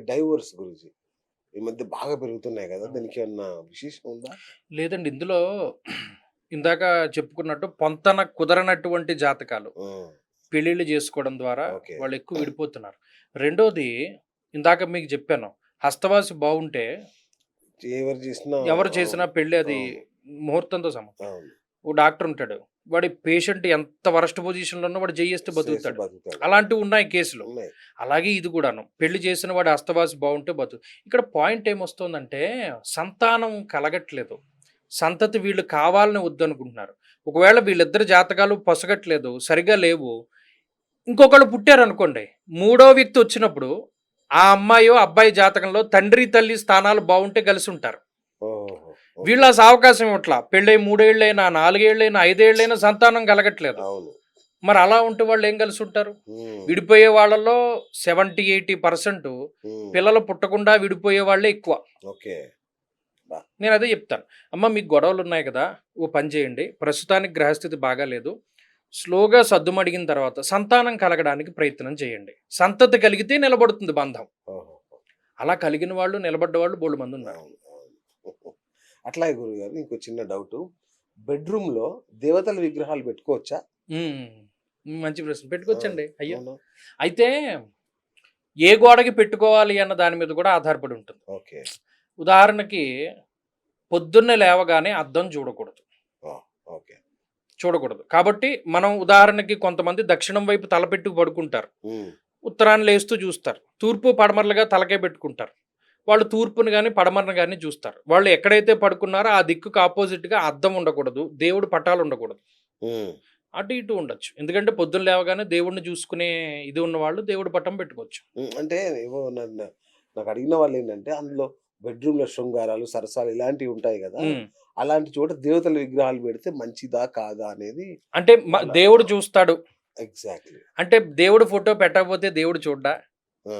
Divorce గురించి ఈ మధ్య బాగా పెరుగుతున్నాయి కదా! దానికి ఏమన్నా విశేషం ఉందా? లేదండి. ఇందులో ఇందాక చెప్పుకున్నట్టు పొంతన కుదరనటువంటి జాతకాలు హ్మ్. పెళ్ళిళ్ళు జేసుకోవడం ద్వారా ఓకే. వాళ్ళు ఎక్కువ విడిపోతున్నారు. రెండోది ఇందాక మీకు జెప్పాను. హస్తవాసి బావుంటే ఎవరు చేసినా ఎవరు చేసినా అవును. పెళ్లి అది అవును. ముహూర్తంతో సమానం. అవును. ఓ డాక్టర్ ఉంటాడు. వాడి పేషెంట్ ఎంత వరస్ట్ పొజిషన్‌లో ఉన్నా వాడు జేయేస్తే చేసి బతుకుతాడు. బతుకుతాడు. అవును. అలాంటివున్నాయి కేసులు. ఉన్నాయి. అలాగే ఇది గూడాను. పెళ్లి చేసిన వాడి హస్తవాసి బావుంటే ఇక్కడ పాయింట్ ఏమొస్తుందంటే సంతానం కలగట్లేదు. సంతతి వీళ్ళు కావాలని వద్దనుకుంటున్నారు. ఒకవేళ వీళ్ళిద్దరి జాతకాలు పొసగట్లేదు, సరిగ్గా లేవు. ఇంకొకళ్ళు పుట్టారనుకోండి. మూడో వ్యక్తి వచ్చినప్పుడు ఆ అమ్మాయో, అబ్బాయి జాతకంలో తండ్రి, తల్లి స్థానాలు బావుంటే కలిసుంటారు. ఓహోహో! వీళ్ళు ఓకే. అసలు అవకాశం ఇవ్వట్ల. పెళ్ళై 3 ఏళ్లైనా, 4 ఏళ్లైనా, 5 ఏళ్లైనా సంతానం కలగట్లేదు. అవును. మరి అలా ఉంటే వాళ్ళు ఏం కలిసుంటారు? హ్మ్. విడిపోయే వాళ్ళలో 70, 80% హ్మ్. పిల్లలు పుట్టకుండా విడిపోయే వాళ్ళే ఎక్కువ. ఓకే. బా నేనదే జెప్తాను. అమ్మ మీకు గొడవలున్నాయి గదా! ఓ పని చేయండి. ప్రస్తుతానికి గ్రహస్థితి బాగాలేదు. స్లోగా సద్దుమణిగిన తర్వాత సంతానం కలగడానికి ప్రయత్నం చేయండి. సంతతి కలిగితే నిలబడుతుంది బంధం. ఓహోహో! అలా కలిగిన వాళ్ళు, నిలబడ్డ వాళ్ళు బోలెడుమందున్నారు. అవును. అవును. అట్లాగే గురువుగారు ఇంకో చిన్న డౌటు. బెడ్‌రూమ్‌లో దేవతల విగ్రహాలు పెట్టుకోవచ్చా? హ్మ్. మంచి ప్రశ్న. ఆ! పెట్టుకోవచ్చండి. అయ్యో! అవునా? అయితే ఏ గోడకి పెట్టుకోవాలి అన్న దాని మీద గూడా ఆధారపడి ఉంటుంది. ఓకే. ఉదాహరణకి పొద్దున్నే లేవగానే అద్దం చూడకూడదు. ఓహ్! ఓకే. చూడకూడదు. కాబట్టి మనం ఉదాహరణకి కొంతమంది దక్షిణం వైపు తలపెట్టి పడుకుంటారు. హ్మ్. ఉత్తరాన లేస్తూ చూస్తారు. తూర్పు, పడమరలుగా తలకాయ పెట్టుకుంటారు. వాళ్ళు తూర్పుని గాని, పడమరను గాని చూస్తారు. వాళ్ళు ఎక్కడైతే పడుకున్నారో ఆ దిక్కుకు అపోజిట్‌గా అద్దం ఉండకూడదు. దేవుడి పటాలు ఉండకూడదు. హ్మ్. అటు ఇటు ఉండొచ్చు. ఎందుకంటే పొద్దున్న లేవగానే దేవుడిని చూసుకునే ఇది ఉన్నవాళ్ళు దేవుడి పటం పెట్టుకోవచ్చు. హ్మ్. అంటే ఏవో నాకడిగిన వాళ్ళేంటంటే అందులో బెడ్‌రూమ్‌లో శృంగారాలు, సరసాలు ఇలాంటివి ఉంటాయి గదా! హ్మ్. అలాంటి చోట దేవతల విగ్రహాలు పెడితే మంచిదా? కాదా? అనేది అంటే వాళ్ళ దేవుడు చూస్తాడు. ఎగ్జాక్ట్‌లీ. అంటే దేవుడు ఫోటో పెట్టకపోతే దేవుడు చూడ్డా? ఆ!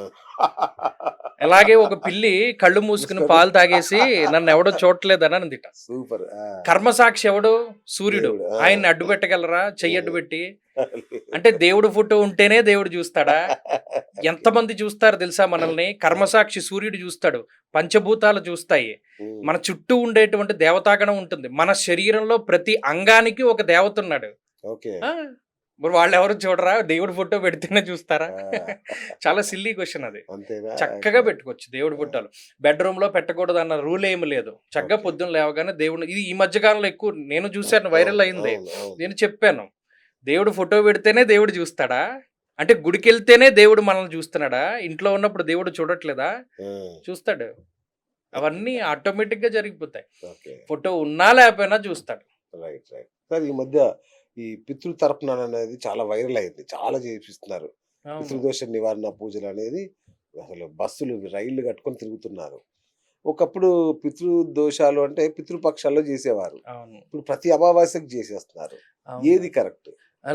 అలాగే ఒక పిల్లి కళ్ళు మూసుకొని మూసుకొని పాలు తాగేసి నన్నెవడో చూడట్లేదని అందిట. సూపర్. ఆ! కర్మసాక్షి ఎవడు? సూర్యుడు. దేవుడు. ఆ! ఆయన్ని అడ్డు పెట్టగలరా? చెయ్యి అడ్డు హుహు. పెట్టి? అంటే దేవుడు ఫోటో ఉంటేనే దేవుడు చూస్తాడా? ఓకే. ఎంతమంది చూస్తారు తెలుసా మనల్ని? ఆ! కర్మసాక్షి సూర్యుడు చూస్తాడు. పంచభూతాలు చూస్తాయి. హ్మ్. మన చుట్టూ ఉండేటువంటి దేవతాగణం ఉంటుంది. మన శరీరంలో ప్రతి అంగానికి ఒక దేవతున్నాడు. ఓకే. ఆ! మరి వాళ్ళెవరు చూడరా? దేవుడి ఫోటో పెడితేనే చూస్తారా? ఆ! చాలా సిల్లీ క్వెషన్ అది. అంతేనా? చక్కగా ఓకే. పెట్టుకోవచ్చు దేవుడి ఆ! ఫోటోలు. బెడ్‌రూమ్‌లో పెట్టకూడదన్న రూల్ ఏమి లేదు. చక్కగా ఓకే. పొద్దున్న లేవగానే దేవుడిని ఇది ఈ మధ్య కాలంలో ఎక్కువ నేను చూసాను వైరల్ అవును. అయింది. అవును. అవును. నేను చెప్పాను. దేవుడు ఫోటో పెడితేనే దేవుడు చూస్తాడా? అంటే గుడికెళ్తేనే దేవుడు మనల్ని చూస్తున్నాడా? ఇంట్లో ఉన్నప్పుడు దేవుడు చూడట్లేదా? ఆ! చూస్తాడు. అవన్నీ ఆటోమేటిక్‌గా జరిగిపోతాయి. ఓకే. ఫోటో ఉన్నా లేకపోయినా చూస్తాడు. రైట్. రైట్. సార్ ఈ మధ్య ఈ పితృతర్పణాలనేది చాలా వైరల్ అయింది. చాలా చేపిస్తున్నారు. అవును. పితృదోష నివారణ పూజలనేది అసలు బస్సులు, రైళ్లు కట్టుకొని తిరుగుతున్నారు. ఒకప్పుడు పితృదోషాలు అంటే పితృపక్షాల్లో చేసేవారు. అవును. ఇప్పుడు ప్రతి అమావాస్యకి చేసేస్తున్నారు. అవును. ఏది కరెక్ట్?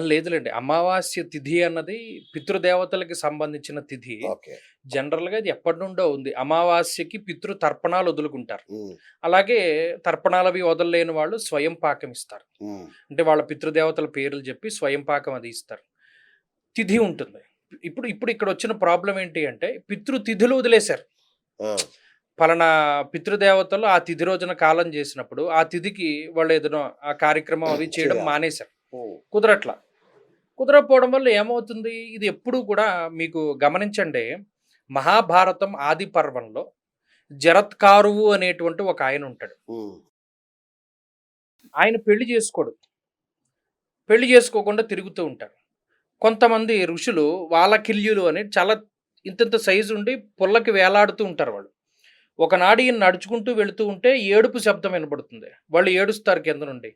లేదులెండి. అమావాస్య తిథి అన్నది పితృదేవతలకి సంబంధించిన తిథి. ఓకే. జనరల్‌గా ఇది ఎప్పటినుండో ఉంది. అమావాస్యకి పితృ తర్పణాలు వదులుకుంటారు. హ్మ్. అలాగే తర్పణాలవి వదలలేని వాళ్ళు స్వయం పాకం ఇస్తారు. హ్మ్. అంటే వాళ్ళ పితృదేవతల పేర్లు చెప్పి స్వయం పాకం అది ఇస్తారు. తిథి ఉంటుంది. ఇప్పుడు ఇప్పుడు ఇక్కడొచ్చిన ప్రాబ్లమ్ ఏంటి అంటే పితృ తిథులు వదిలేశారు. ఆ! పలానా పితృదేవతలు ఆ తిథి రోజున కాలం చేసినప్పుడు, ఆ తిథికి వాళ్ళు ఏదైనా ఆ కార్యక్రమం అవి చేయడం చేయాలి. మానేశారు. హ్మ్. కుదరట్ల. కుదరకపోవడం వల్ల ఏమవుతుంది? ఇది ఎప్పుడూ కూడా మీకు గమనించండి. మహాభారతం ఆది పర్వంలో జరత్కారువు అనేటువంటి ఒక ఆయనుంటాడు. హ్మ్. ఆయన పెళ్లి చేసుకోడు. పెళ్లి చేసుకోకుండా తిరుగుతూ ఉంటారు. కొంతమంది ఋషులు వాలకిల్యులు అని చాలా ఇంతింత సైజుండి పుల్లకి వేలాడుతూ ఉంటారు వాళ్ళు. ఒకనాడు ఈయన నడుచుకుంటూ వెళుతూ ఉంటే ఏడుపు శబ్దం వినపడుతుంది. వాళ్ళు ఏడుస్తారు కింద నుండి.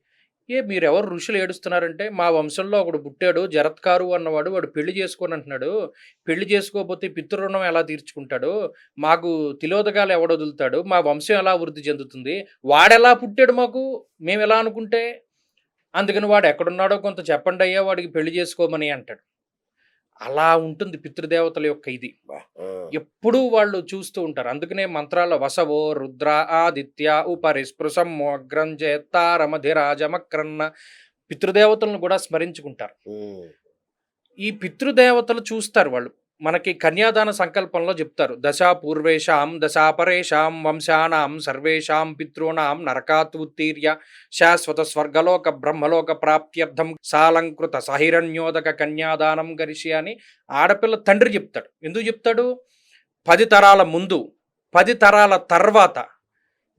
మీరెవరు ఋషులు ఏడుస్తున్నారంటే, "మా వంశంలో ఒకడు పుట్టాడు జరత్కారు అన్నవాడు. వాడు పెళ్లి చేసుకోనంటున్నాడు. పెళ్లి చేసుకోపోతే పితృ రుణం ఎలా తీర్చుకుంటాడు? మాకు తిలోదకాలు ఎవడొదులుతాడు? మా వంశం ఎలా వృద్ధి చెందుతుంది? వాడెలా పుట్టాడు మాకు మేమెలా అనుకుంటే? అందుకని వాడెక్కడున్నాడో కొంత చెప్పండయ్యా వాడికి పెళ్లి చేసుకోమని" అంటాడు. అలా ఉంటుంది పితృదేవతల యొక్క ఇది. అబ్బా! ఆ! ఎప్పుడూ వాళ్ళు చూస్తూ ఉంటారు. అందుకనే మంత్రాల్లో వసవో రుద్ర ఆదిత్య ఉపరి స్పృశం అగ్రం జేత్తారమధిరాజమక్రన్న పితృదేవతలను గూడా స్మరించుకుంటారు. హ్మ్. ఈ పితృదేవతలు చూస్తారు వాళ్ళు. మనకి కన్యాదాన సంకల్పంలో చెప్తారు. దశా పూర్వేషాం దశాపరేషాం వంశానాం సర్వేషాం పితॄణాం నరకాత్ ఉత్తీర్య శాశ్వత స్వర్గలోక బ్రహ్మలోక ప్రాప్త్యర్థం సాలంకృత సహిరణ్యోదక కన్యాదానం గరిష్య అని ఆడపిల్ల తండ్రి చెప్తాడు. ఎందుకు చెప్తాడు? 10 తరాల ముందు 10 తరాల తర్వాత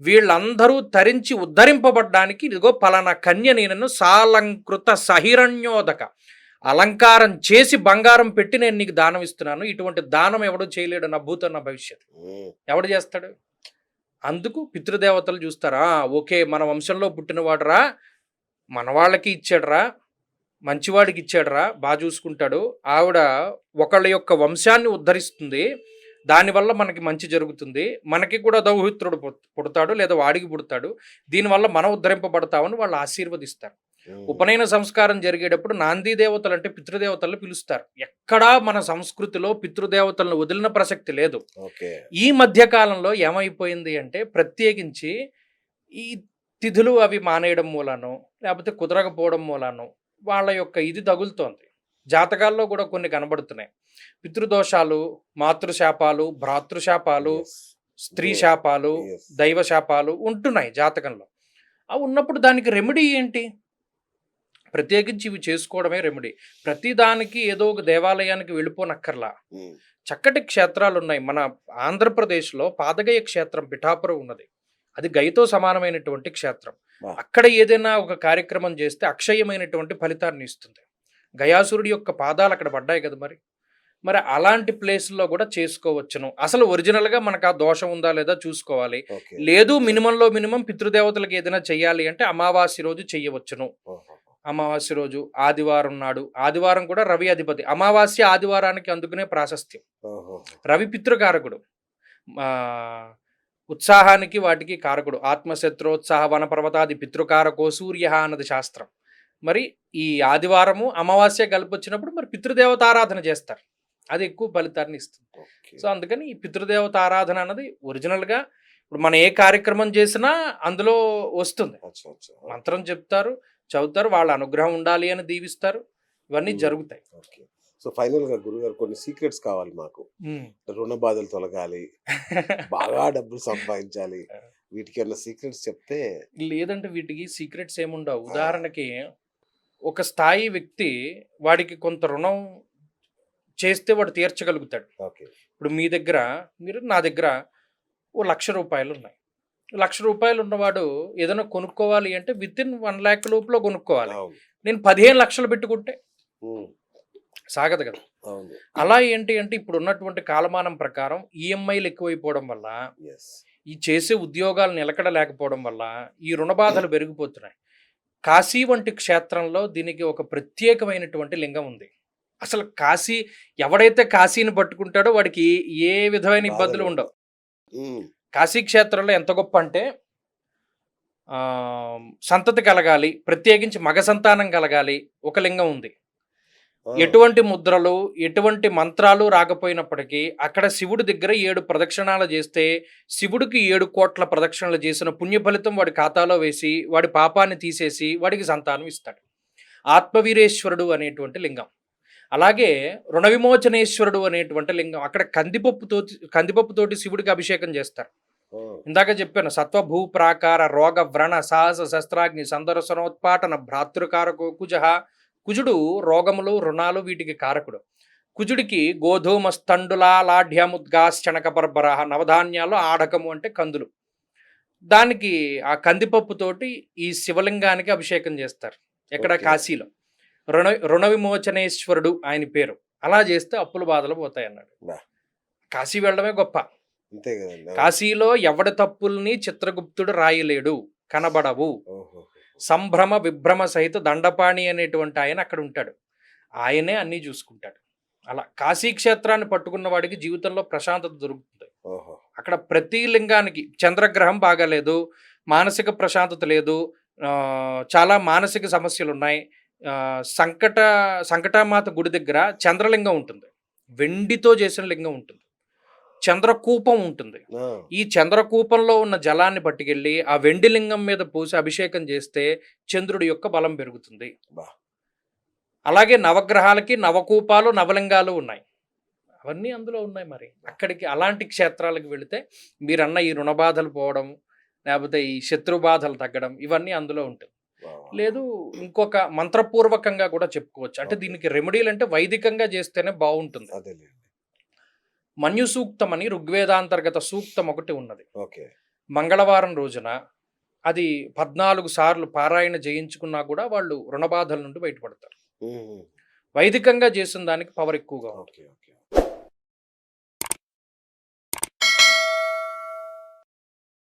వీళ్ళందరూ తరించి ఉద్ధరింపబడ్డానికి ఇదిగో పలానా కన్య నేను సాలంకృత సహిరణ్యోదక అలంకారం చేసి బంగారం పెట్టి నేను నీకు దానం ఇస్తున్నాను. ఇటువంటి దానం ఎవడు చేయలేడు నా భూతం నా భవిష్యత్తు. ఎవడు చేస్తాడు? అందుకు పితృదేవతలు చూస్తారా, ఓకే మన వంశంలో పుట్టినవాడురా, మన వాళ్ళకి ఇచ్చాడురా, మంచివాడికి ఇచ్చాడురా, బాగా చూసుకుంటాడు, ఆవిడ ఒకళ్ళ యొక్క వంశాన్ని ఉద్ధరిస్తుంది, దానివల్ల మనకి మంచి జరుగుతుంది, మనకి కూడా దౌహిత్రుడు పుడతాడు లేదా వాడికి పుడతాడు, దీనివల్ల మనం ఉద్ధరింపబడతామని వాళ్ళు ఆశీర్వదిస్తారు. ఉపనయన సంస్కారం జరిగేటప్పుడు నాంది దేవతలు అంటే పితృదేవతలను పిలుస్తారు. ఎక్కడా మన సంస్కృతిలో పితృదేవతలను వదిలిన ప్రసక్తి లేదు. ఈ మధ్య కాలంలో ఏమైపోయింది అంటే ప్రత్యేకించి ఈ తిథులు అవి మానేయడం మూలానో లేకపోతే కుదరకపోవడం మూలానో వాళ్ళ యొక్క ఇది తగులుతోంది. జాతకాల్లో కూడా కొన్ని కనబడుతున్నాయి. పితృదోషాలు, మాతృశాపాలు, భ్రాతృశాపాలు, స్త్రీ శాపాలు, దైవ శాపాలు ఉంటున్నాయి జాతకంలో. అవి ఉన్నప్పుడు దానికి రెమెడీ ఏంటి? ప్రత్యేకించి ఇవి చేసుకోవడమే రెమెడీ. ప్రతిదానికి ఏదో ఒక దేవాలయానికి వెళ్ళిపోనక్కర్లా. చక్కటి క్షేత్రాలు ఉన్నాయి. మన ఆంధ్రప్రదేశ్లో పాదగయ క్షేత్రం పిఠాపురం ఉన్నది. అది గయతో సమానమైనటువంటి క్షేత్రం. అక్కడ ఏదైనా ఒక కార్యక్రమం చేస్తే అక్షయమైనటువంటి ఫలితాన్ని ఇస్తుంది. గయాసురుడి యొక్క పాదాలు అక్కడ పడ్డాయి కదా, మరి అలాంటి ప్లేస్లో కూడా చేసుకోవచ్చును. అసలు ఒరిజినల్గా మనకు ఆ దోషం ఉందా లేదా చూసుకోవాలి. లేదు మినిమంలో మినిమం పితృదేవతలకు ఏదైనా చెయ్యాలి అంటే అమావాస్య రోజు చెయ్యవచ్చును. అమావాస్య రోజు ఆదివారం నాడు, ఆదివారం కూడా రవి అధిపతి, అమావాస్య ఆదివారానికి అందుకునే ప్రాశస్త్యం. రవి పితృకారకుడు, ఉత్సాహానికి వాటికి కారకుడు. ఆత్మశత్రోత్సాహ వనపర్వతాది పితృకారకో సూర్య అన్నది శాస్త్రం. మరి ఈ ఆదివారము అమావాస్య కలిపి వచ్చినప్పుడు మరి పితృదేవత ఆరాధన చేస్తారు, అది ఎక్కువ ఫలితాన్ని ఇస్తుంది. సో అందుకని ఈ పితృదేవత ఆరాధన అన్నది ఒరిజినల్గా ఇప్పుడు మనం ఏ కార్యక్రమం చేసినా అందులో వస్తుంది. మంత్రం చెప్తారు, చదువుతారు, వాళ్ళ అనుగ్రహం ఉండాలి అని దీవిస్తారు, ఇవన్నీ జరుగుతాయి. సో ఫైనల్ గా గురుగారు కొన్ని సీక్రెట్స్ కావాలి మాకు. రుణ బాధలు తొలగాలి, బాగా డబ్బులు సంపాదించాలి, వీటికి ఏమైనా సీక్రెట్స్ చెప్తే. లేదంటే వీటికి సీక్రెట్స్ ఏముండవు. ఉదాహరణకి ఒక స్థాయి వ్యక్తి వాడికి కొంత రుణం చేస్తే వాడు తీర్చగలుగుతాడు. ఇప్పుడు మీ దగ్గర మీరు నా దగ్గర ఓ 1,00,000 రూపాయలు ఉన్నాయి. 1,00,000 రూపాయలు ఉన్నవాడు ఏదైనా కొనుక్కోవాలి అంటే విత్ ఇన్ 1 lakh లోపల కొనుక్కోవాలి. నేను 15 లక్షలు పెట్టుకుంటే సాగదు కదా. అలా ఏంటి అంటే ఇప్పుడు ఉన్నటువంటి కాలమానం ప్రకారం ఈఎంఐలు ఎక్కువైపోవడం వల్ల, ఈ చేసే ఉద్యోగాలు నిలకడ లేకపోవడం వల్ల ఈ రుణ బాధలు పెరిగిపోతున్నాయి. కాశీ వంటి క్షేత్రంలో దీనికి ఒక ప్రత్యేకమైనటువంటి లింగం ఉంది. అసలు కాశీ ఎవడైతే కాశీని పట్టుకుంటాడో వాడికి ఏ విధమైన ఇబ్బందులు ఉండవు. కాశీ క్షేత్రంలో ఎంత గొప్ప అంటే సంతతి కలగాలి, ప్రత్యేకించి మగ సంతానం కలగాలి, ఒక లింగం ఉంది. ఎటువంటి ముద్రలు ఎటువంటి మంత్రాలు రాకపోయినప్పటికీ అక్కడ శివుడి దగ్గర 7 ప్రదక్షిణాలు చేస్తే శివుడికి 7 కోట్ల ప్రదక్షిణలు చేసిన పుణ్య ఫలితం వాడి ఖాతాలో వేసి వాడి పాపాన్ని తీసేసి వాడికి సంతానం ఇస్తాడు. ఆత్మవీరేశ్వరుడు అనేటువంటి లింగం. అలాగే రుణ విమోచనేశ్వరుడు అనేటువంటి లింగం. అక్కడ కందిపప్పుతోటి శివుడికి అభిషేకం చేస్తారు. ఇందాక చెప్పాను, సత్వభూ ప్రాకార రోగ వ్రణ సాహస శస్త్రాగ్ని సందర్శనోత్పాటన భ్రాతృకారకో కుజః. కుజుడు రోగములు రుణాలు వీటికి కారకుడు. కుజుడికి గోధూమ స్థండులా లాఢ్యముద్గాశ్చనక పర్బర, నవధాన్యాలు ఆడకము అంటే కందులు. దానికి ఆ కందిపప్పుతోటి ఈ శివలింగానికి అభిషేకం చేస్తారు. ఎక్కడ? కాశీలో. రుణ విమోచనేశ్వరుడు ఆయన పేరు. అలా చేస్తే అప్పుల బాధలు పోతాయి అన్నాడు. కాశీ వెళ్ళడమే గొప్ప. కాశీలో ఎవడి తప్పుల్ని చిత్రగుప్తుడు రాయలేడు, కనబడవు. సంభ్రమ విభ్రమ సహిత దండపాణి అనేటువంటి ఆయన అక్కడ ఉంటాడు. ఆయనే అన్నీ చూసుకుంటాడు. అలా కాశీ క్షేత్రాన్ని పట్టుకున్న వాడికి జీవితంలో ప్రశాంతత దొరుకుతుంది. అక్కడ ప్రతి లింగానికి చంద్రగ్రహం బాగాలేదు, మానసిక ప్రశాంతత లేదు, చాలా మానసిక సమస్యలు ఉన్నాయి. సంకటామాత గుడి దగ్గర చంద్రలింగం ఉంటుంది, వెండితో చేసిన లింగం ఉంటుంది, చంద్రకూపం ఉంటుంది. ఈ చంద్రకూపంలో ఉన్న జలాన్ని పట్టుకెళ్ళి ఆ వెండి లింగం మీద పోసి అభిషేకం చేస్తే చంద్రుడి యొక్క బలం పెరుగుతుంది. అలాగే నవగ్రహాలకి నవకూపాలు నవలింగాలు ఉన్నాయి. అవన్నీ అందులో ఉన్నాయి మరి. అక్కడికి అలాంటి క్షేత్రాలకు వెళితే మీరన్న ఈ రుణ బాధలు పోవడం, లేపోతే ఈ శత్రు బాధలు తగ్గడం ఇవన్నీ అందులో ఉంటుంది. వావ్! లేదు ఇంకొక మంత్రపూర్వకంగా కూడా చెప్పుకోవచ్చు. అంటే ఓకే. దీనికి రెమెడీలంటే వైదికంగా చేస్తేనే బావుంటుంది. అదేలెండి. మన్యు సూక్తం అని ఋగ్వేదాంతర్గత సూక్తం ఒకటి ఉన్నది. ఓకే. మంగళవారం రోజున అది 14 సార్లు పారాయణ చేయించుకున్నా కూడా వాళ్ళు రుణ బాధల నుండి బయటపడతారు. హుహు. వైదికంగా చేసిన దానికి పవర్ ఎక్కువగా ఉంటుంది. ఓకే. ఓకే.